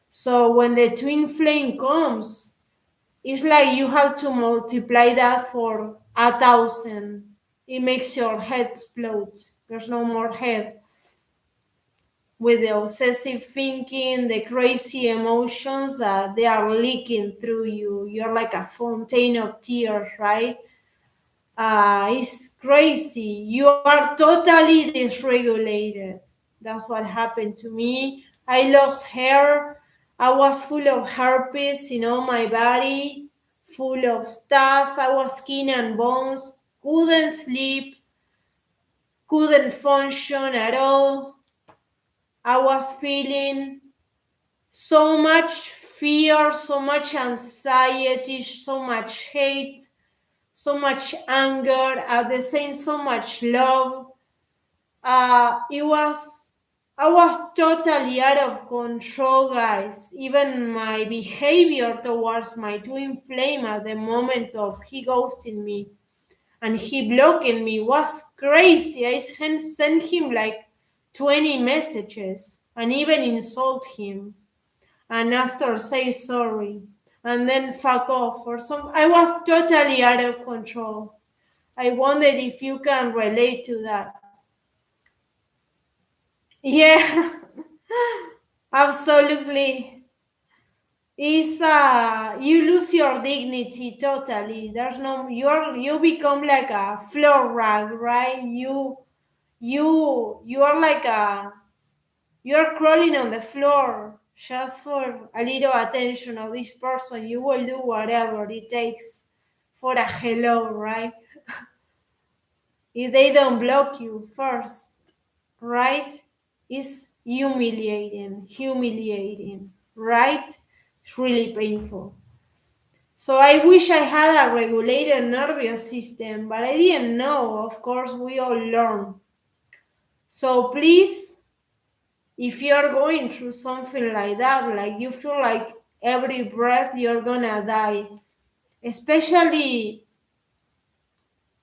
So when the twin flame comes, it's like you have to multiply that for 1,000. It makes your head explode. There's no more head. With the obsessive thinking, the crazy emotions that they are leaking through you. You're like a fountain of tears, right? It's crazy. You are totally dysregulated. That's what happened to me. I lost hair. I was full of herpes in all my body, full of stuff. I was skin and bones, couldn't sleep, couldn't function at all. I was feeling so much fear, so much anxiety, so much hate, so much anger, at the same so much love. I was totally out of control, guys. Even my behavior towards my twin flame at the moment of he ghosting me and he blocking me was crazy. I sent him like 20 messages and even insult him, and after say sorry and then fuck off or something. I was totally out of control. I wondered if you can relate to that. Yeah, absolutely. It's you lose your dignity totally. There's no you become like a floor rag, right? You are like you're crawling on the floor just for a little attention of this person. You will do whatever it takes for a hello, right? If they don't block you first, right? It's humiliating, right? It's really painful. So I wish I had a regulated nervous system, but I didn't know. Of course, we all learn. So please if you're going through something like that, like you feel like every breath you're gonna die, especially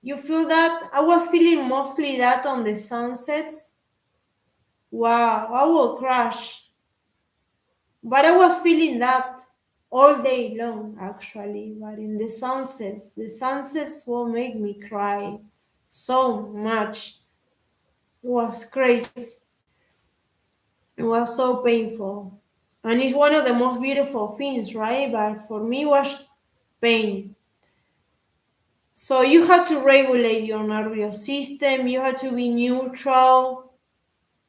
you feel that. I was feeling mostly that on the sunsets. Wow, I will crash. But I was feeling that all day long, actually. But in the sunsets will make me cry so much. It was crazy. It was so painful. And it's one of the most beautiful things, right? But for me, it was pain. So you have to regulate your nervous system. You have to be neutral.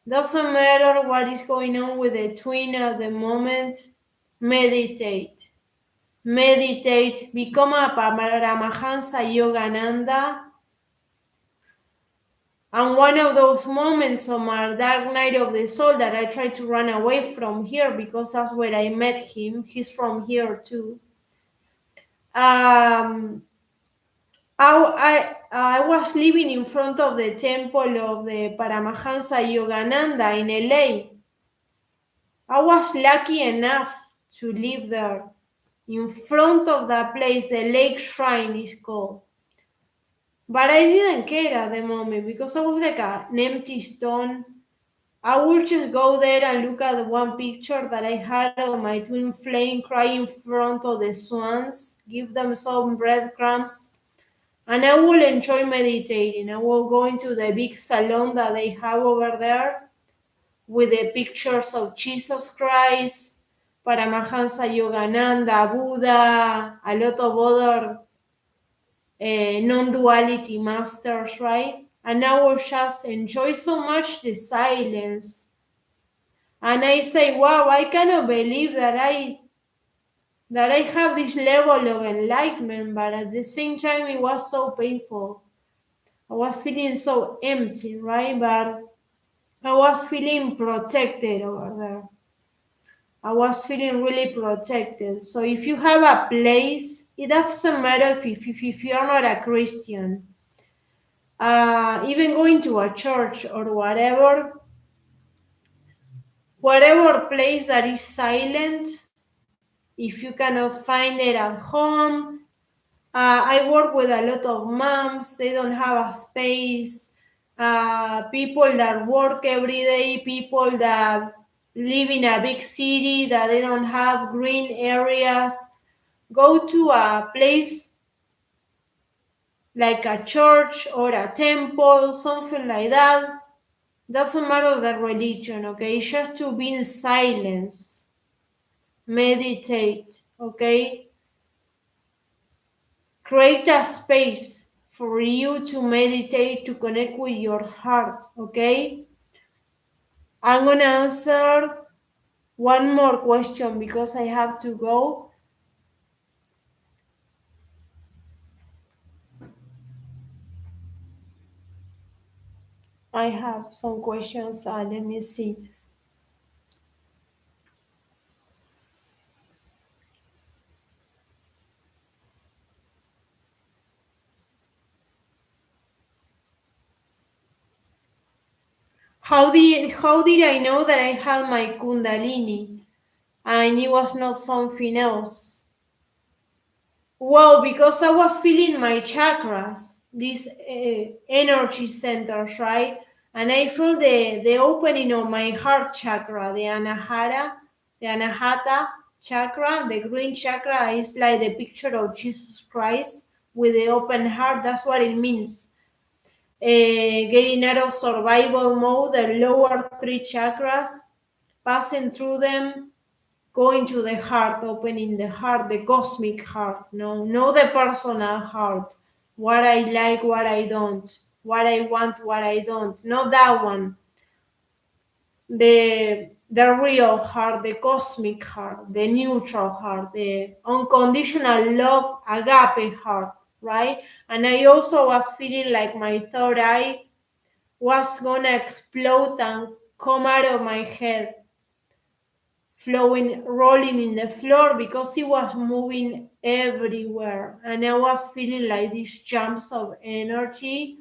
Doesn't matter what is going on with the twin at the moment. Meditate. Meditate. Become a Paramahansa Yogananda. And one of those moments on my dark night of the soul that I tried to run away from here because that's where I met him. He's from here too. I was living in front of the temple of the Paramahansa Yogananda in LA. I was lucky enough to live there. In front of that place, the Lake Shrine is called. But I didn't care at the moment because I was like an empty stone. I would just go there and look at one picture that I had of my twin flame crying in front of the swans, give them some breadcrumbs, and I will enjoy meditating. I will go into the big salon that they have over there with the pictures of Jesus Christ, Paramahansa Yogananda, Buddha, a lot of other non-duality masters, right? And I will just enjoy so much the silence. And I say, wow, I cannot believe that I have this level of enlightenment, but at the same time it was so painful. I was feeling so empty, right? But I was feeling protected over there. I was feeling really protected. So if you have a place, it doesn't matter if you're not a Christian, even going to a church or whatever place that is silent, if you cannot find it at home. I work with a lot of moms, they don't have a space. People that work every day, people that live in a big city that they don't have green areas. Go to a place like a church or a temple, something like that. Doesn't matter the religion, okay? It's just to be in silence. Meditate, okay? Create a space for you to meditate, to connect with your heart, okay? I'm gonna answer one more question because I have to go. I have some questions. Let me see. How did I know that I had my Kundalini and it was not something else? Well, because I was feeling my chakras, these energy centers, right? And I feel the opening of my heart chakra, the Anahata chakra, the green chakra is like the picture of Jesus Christ with the open heart. That's what it means. Getting out of survival mode, the lower three chakras, passing through them, going to the heart, opening the heart, the cosmic heart, no the personal heart, what I like, what I don't, what I want, what I don't, not that one, the real heart, the cosmic heart, the neutral heart, the unconditional love, agape heart, right? And I also was feeling like my third eye was gonna explode and come out of my head, flowing, rolling in the floor because it was moving everywhere. And I was feeling like these jumps of energy.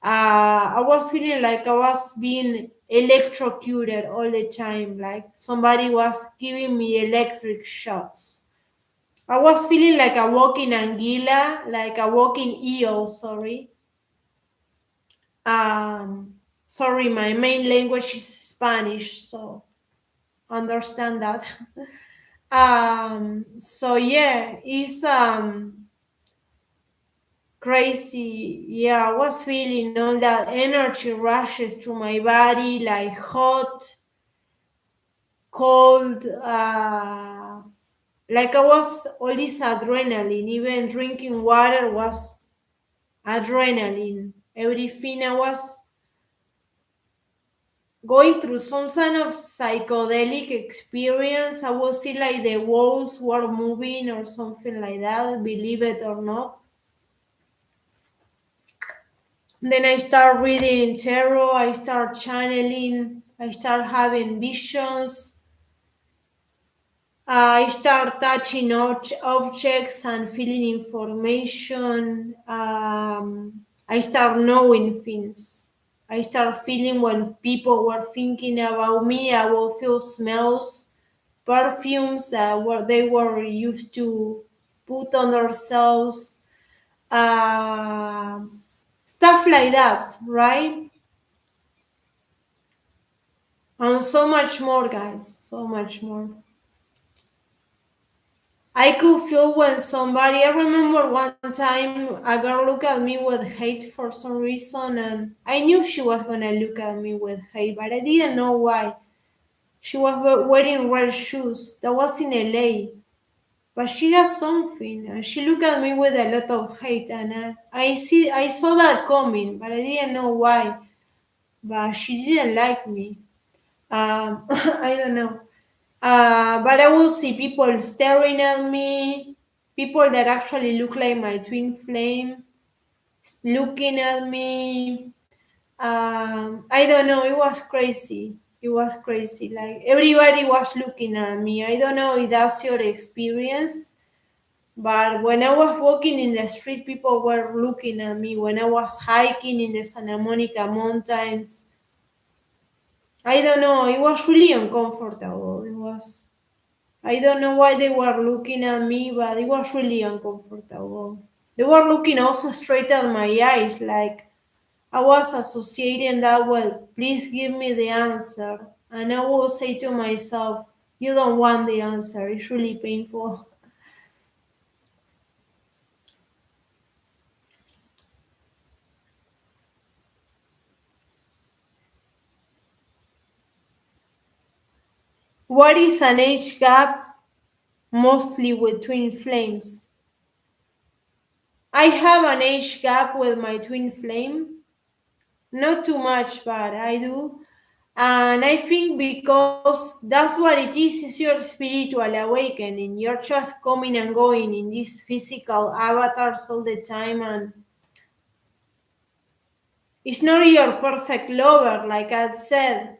I was feeling like I was being electrocuted all the time, like somebody was giving me electric shots. I was feeling like a walking anguilla, like a walking eel, sorry. Sorry, my main language is Spanish, so understand that. So yeah, it's crazy. Yeah, I was feeling all that energy rushes through my body, like hot, cold, like I was all this adrenaline. Even drinking water was adrenaline. Everything I was going through some kind of psychedelic experience. I would see like the walls were moving or something like that, believe it or not. Then I start reading tarot, I start channeling, I start having visions. I start touching objects and feeling information. I start knowing things. I start feeling when people were thinking about me. I will feel smells, perfumes that they were used to put on themselves, uh, stuff like that, right? And so much more, guys, so much more. I could feel when somebody, I remember one time a girl looked at me with hate for some reason, and I knew she was gonna look at me with hate, but I didn't know why. She was wearing red shoes. That was in LA. But she has something, and she looked at me with a lot of hate, and I saw that coming, but I didn't know why. But she didn't like me. I don't know. But I will see people staring at me, people that actually look like my twin flame looking at me. I don't know. It was crazy. It was crazy. Like everybody was looking at me. I don't know if that's your experience, but when I was walking in the street, people were looking at me. When I was hiking in the Santa Monica Mountains, I don't know. It was really uncomfortable. It was. I don't know why they were looking at me, but it was really uncomfortable. They were looking also straight at my eyes, like I was associating that with, please give me the answer. And I will say to myself, you don't want the answer. It's really painful. What is an age gap? Mostly with twin flames. I have an age gap with my twin flame. Not too much, but I do. And I think because that's what it is your spiritual awakening. You're just coming and going in these physical avatars all the time, and it's not your perfect lover, like I said.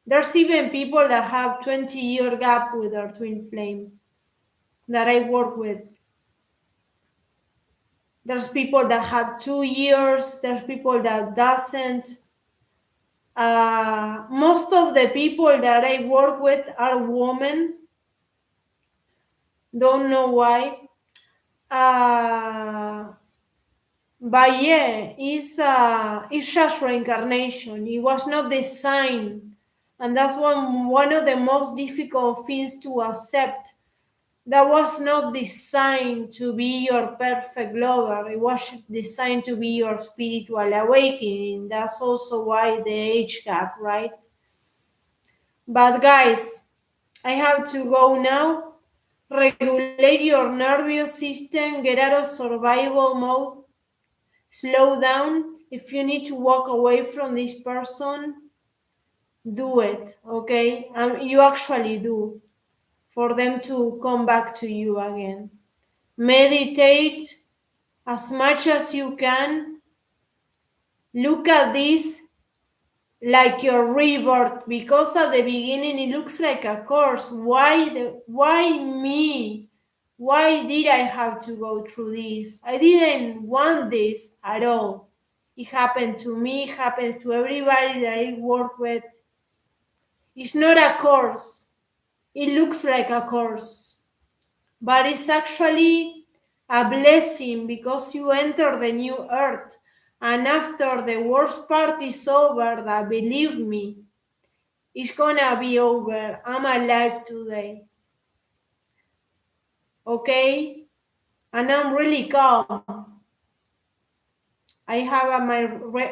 There's even people that have 20-year gap with their twin flame that I work with. There's people that have 2 years, there's people that doesn't. Most of the people that I work with are women. Don't know why. Uh, but yeah, it's just reincarnation. It was not designed, and that's one of the most difficult things to accept. That was not designed to be your perfect lover. It was designed to be your spiritual awakening. That's also why the age gap, right? But guys, I have to go now. Regulate your nervous system, get out of survival mode, slow down. If you need to walk away from this person, do it, okay? You actually do, for them to come back to you again. Meditate as much as you can. Look at this like your rebirth, because at the beginning it looks like a curse. Why me? Why did I have to go through this? I didn't want this at all. It happened to me, it happens to everybody that I work with. It's not a curse. It looks like a curse, but it's actually a blessing because you enter the new earth. And after the worst part is over, that believe me, it's gonna be over. I'm alive today. Okay? And I'm really calm. I have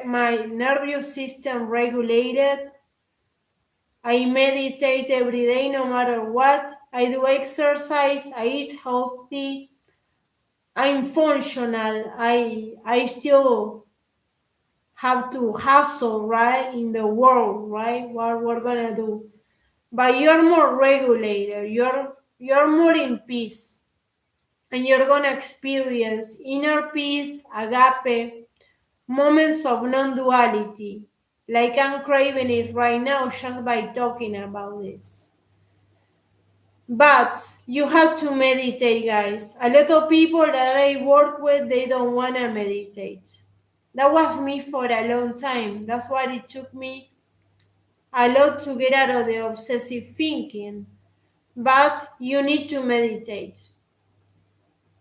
my nervous system regulated. I meditate every day no matter what. I do exercise. I eat healthy. I'm functional. I still have to hustle, right, in the world, right? What we're gonna do. But you're more regulated. You're more in peace. And you're gonna experience inner peace, agape, moments of non-duality. Like I'm craving it right now just by talking about this. But you have to meditate, guys. A lot of people that I work with, they don't want to meditate. That was me for a long time. That's why it took me a lot to get out of the obsessive thinking. But you need to meditate.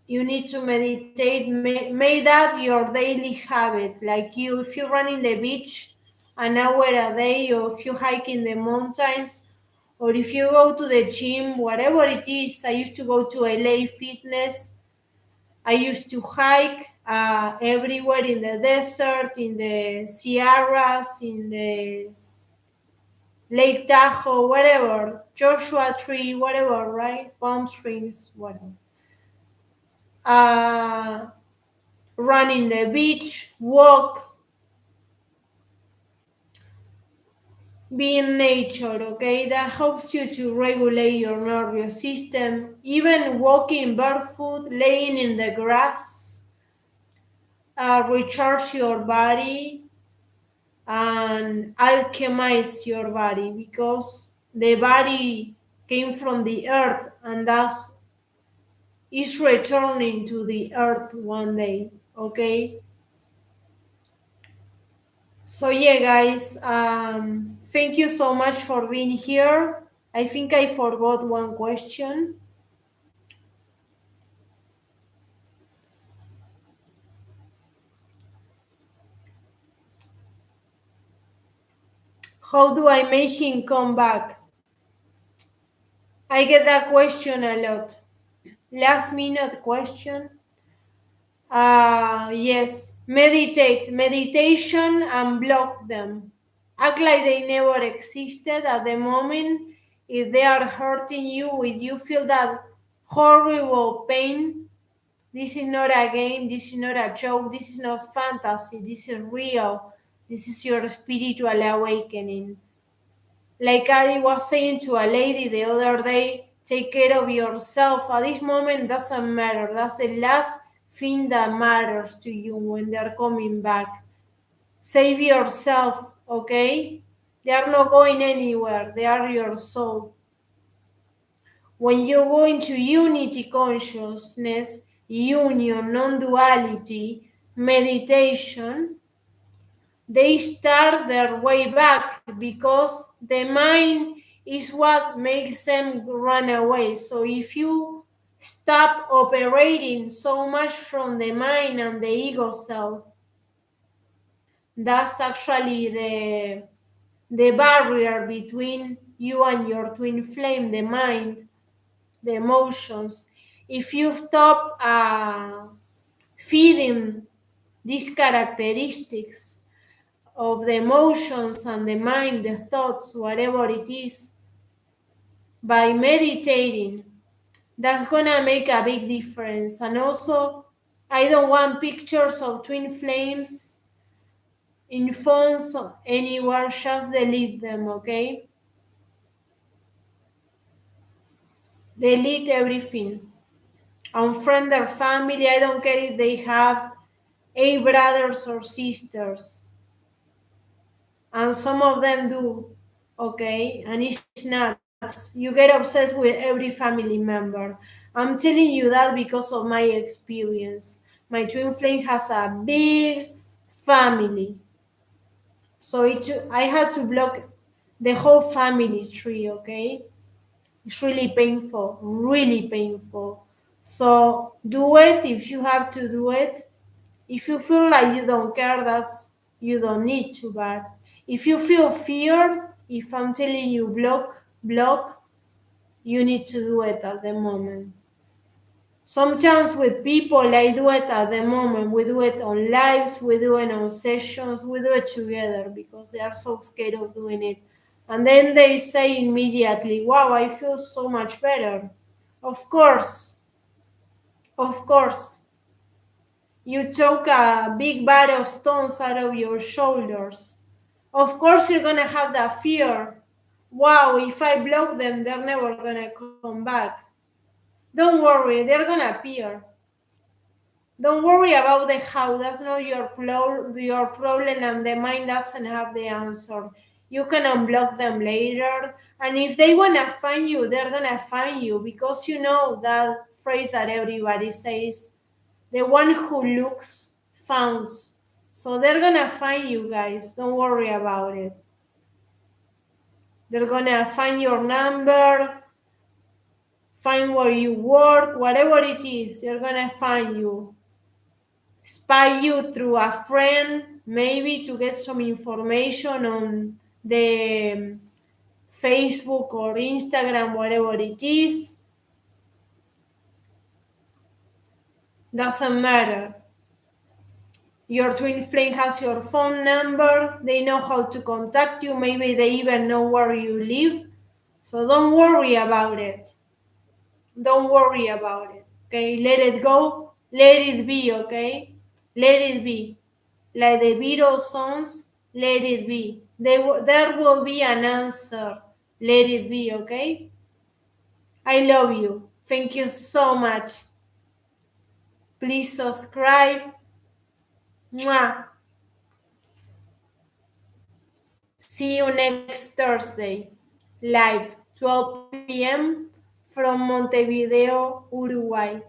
You need to meditate. Make that your daily habit. Like if you run in the beach an hour a day, or if you hike in the mountains, or if you go to the gym, whatever it is. I used to go to LA Fitness. I used to hike everywhere in the desert, in the Sierras, in the Lake Tahoe, whatever, Joshua Tree, whatever, right? Palm Springs, whatever. Run in the beach, walk, be in nature, okay? That helps you to regulate your nervous system. Even walking barefoot, laying in the grass, recharge your body and alchemize your body, because the body came from the earth and thus is returning to the earth one day, okay? So yeah, guys, thank you so much for being here. I think I forgot one question. How do I make him come back? I get that question a lot. Last minute question. Yes, meditation and block them. Act like they never existed at the moment. If they are hurting you, if you feel that horrible pain, this is not a game, this is not a joke, this is not fantasy, this is real. This is your spiritual awakening. Like I was saying to a lady the other day, take care of yourself. At this moment, doesn't matter. That's the last thing that matters to you when they're coming back. Save yourself, okay? They are not going anywhere. They are your soul. When you go into unity consciousness, union, non-duality, meditation, they start their way back because the mind is what makes them run away. So if you stop operating so much from the mind and the ego self, that's actually the barrier between you and your twin flame, the mind, the emotions. If you stop feeding these characteristics of the emotions and the mind, the thoughts, whatever it is, by meditating, that's gonna make a big difference. And also, I don't want pictures of twin flames in phones anywhere, just delete them, okay? Delete everything. Unfriend their family. I don't care if they have 8 brothers or sisters. And some of them do, okay? And it's nuts. You get obsessed with every family member. I'm telling you that because of my experience. My twin flame has a big, family. So I had to block the whole family tree, okay? It's really painful, really painful. So do it if you have to do it. If you feel like you don't care, you don't need to. But if you feel fear, if I'm telling you block, you need to do it at the moment. Sometimes with people, I do it at the moment. We do it on lives, we do it on sessions, we do it together because they are so scared of doing it. And then they say immediately, wow, I feel so much better. Of course, of course. You took a big bag of stones out of your shoulders. Of course, you're going to have that fear. Wow, if I block them, they're never going to come back. Don't worry, they're going to appear. Don't worry about the how. That's not your problem, and the mind doesn't have the answer. You can unblock them later. And if they want to find you, they're going to find you because you know that phrase that everybody says, the one who looks finds. So they're going to find you guys. Don't worry about it. They're going to find your number, find where you work, whatever it is, they're going to find you. Spy you through a friend, maybe to get some information on the Facebook or Instagram, whatever it is. Doesn't matter. Your twin flame has your phone number. They know how to contact you. Maybe they even know where you live. So don't worry about it. Don't worry about it. Okay, let it go. Let it be, okay? Let it be. Like the Beatles songs, let it be. There will be an answer. Let it be, okay? I love you. Thank you so much. Please subscribe. Mwah. See you next Thursday, live, 12 p.m. from Montevideo, Uruguay.